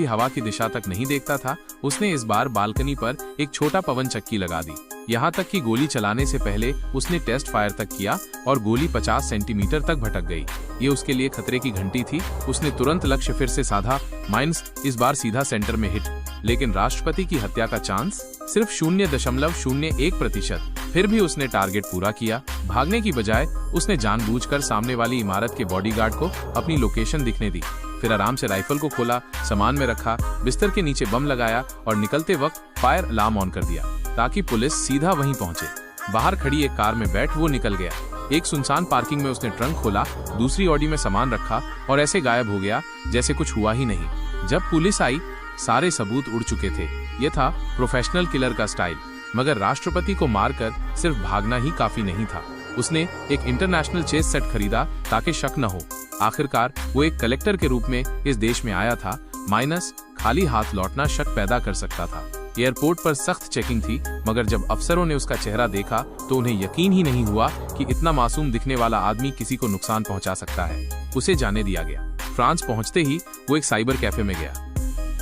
हवा की दिशा तक नहीं देखता था, उसने इस बार बालकनी पर एक छोटा पवन चक्की लगा दी। यहाँ तक कि गोली चलाने से पहले उसने टेस्ट फायर तक किया और गोली 50 सेंटीमीटर तक भटक गई। ये उसके लिए खतरे की घंटी थी। उसने तुरंत लक्ष्य फिर से साधा, माइनस इस बार सीधा सेंटर में हिट। लेकिन राष्ट्रपति की हत्या का चांस सिर्फ 0.01%। फिर भी उसने टारगेट पूरा किया। भागने की बजाय उसने जानबूझकर सामने वाली इमारत के बॉडीगार्ड को अपनी लोकेशन दिखने दी। फिर आराम से राइफल को खोला, सामान में रखा, बिस्तर के नीचे बम लगाया और निकलते वक्त फायर अलार्म ऑन कर दिया ताकि पुलिस सीधा वहीं पहुंचे। बाहर खड़ी एक कार में बैठ वो निकल गया। एक सुनसान पार्किंग में उसने ट्रंक खोला, दूसरी ऑडी में सामान रखा और ऐसे गायब हो गया जैसे कुछ हुआ ही नहीं। जब पुलिस आई, सारे सबूत उड़ चुके थे। ये था प्रोफेशनल किलर का स्टाइल। मगर राष्ट्रपति को मारकर सिर्फ भागना ही काफी नहीं था। उसने एक इंटरनेशनल चेस सेट खरीदा ताकि शक न हो। आखिरकार वो एक कलेक्टर के रूप में इस देश में आया था, माइनस खाली हाथ लौटना शक पैदा कर सकता था। एयरपोर्ट पर सख्त चेकिंग थी, मगर जब अफसरों ने उसका चेहरा देखा तो उन्हें यकीन ही नहीं हुआ कि इतना मासूम दिखने वाला आदमी किसी को नुकसान पहुंचा सकता है। उसे जाने दिया गया। फ्रांस पहुंचते ही वो एक साइबर कैफे में गया,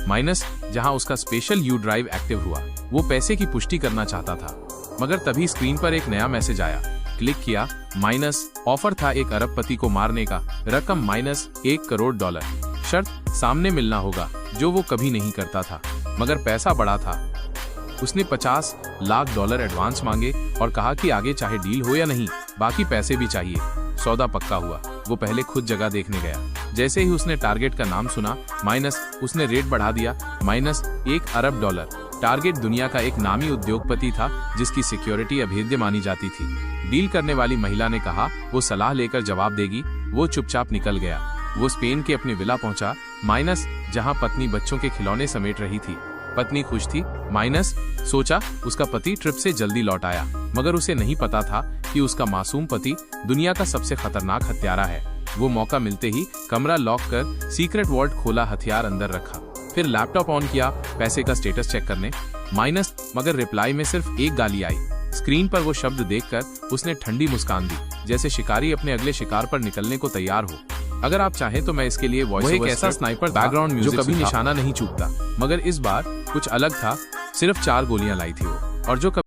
माइनस जहां उसका स्पेशल यू ड्राइव एक्टिव हुआ। वो पैसे की पुष्टि करना चाहता था, मगर तभी स्क्रीन पर एक नया मैसेज आया। क्लिक किया, माइनस ऑफर था 1 अरबपति को मारने का, रकम माइनस $1 करोड़, शर्त सामने मिलना होगा, जो वो कभी नहीं करता था। मगर पैसा बड़ा था। उसने $50 लाख एडवांस मांगे और कहा कि आगे चाहे डील हो या नहीं, बाकी पैसे भी चाहिए। सौदा पक्का हुआ। वो पहले खुद जगह देखने गया। जैसे ही उसने टारगेट का नाम सुना, माइनस उसने रेट बढ़ा दिया, माइनस $1 अरब। टारगेट दुनिया का एक नामी उद्योगपति था जिसकी सिक्योरिटी अभेद्य मानी जाती थी। डील करने वाली महिला ने कहा वो सलाह लेकर जवाब देगी। वो चुपचाप निकल गया। वो स्पेन के अपने विला पहुंचा, माइनस जहां पत्नी बच्चों के खिलौने समेट रही थी। पत्नी खुश थी, माइनस सोचा उसका पति ट्रिप से जल्दी लौट आया। मगर उसे नहीं पता था कि उसका मासूम पति दुनिया का सबसे खतरनाक हत्यारा है। वो मौका मिलते ही कमरा लॉक कर सीक्रेट वॉल्ट खोला, हथियार अंदर रखा, फिर लैपटॉप ऑन किया पैसे का स्टेटस चेक करने, माइनस मगर रिप्लाई में सिर्फ एक गाली आई। स्क्रीन पर वो शब्द देखकर उसने ठंडी मुस्कान दी, जैसे शिकारी अपने अगले शिकार पर निकलने को तैयार हो। अगर आप चाहें तो मैं इसके लिए वॉइस एक ऐसा स्नाइपर बैकग्राउंड म्यूजिक जो कभी निशाना नहीं चूकता, मगर इस बार कुछ अलग था। सिर्फ 4 गोलियां लाई थी वो, और जो